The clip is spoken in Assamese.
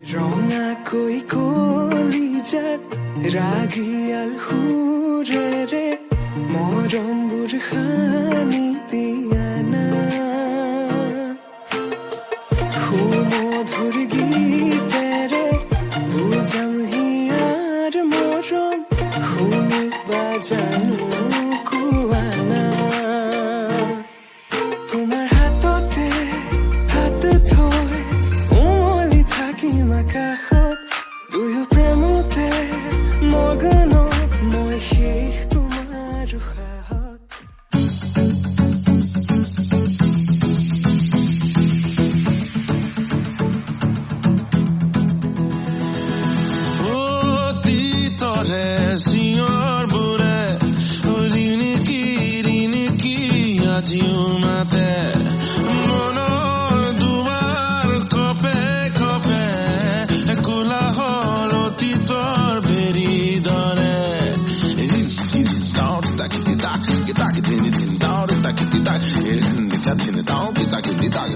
ৰঙাকৈ কলিজাত ৰাগিয়াল সুৰেৰে মৰমবোৰ সানি দিয়া না সুমধুৰ গীতেৰে বুজাম হিয়াৰ মৰম শুনিবা জানো কোৱা না তোমাৰ হাততে হাত থৈ উমলি থাকিম আকাশত দুয়ো প্ৰেমতে মগন মই শেষ তোমাৰ উশাহত Señor Bure, riniki, ajiumate, mono duar kope, kula holo titor beridore. Tak,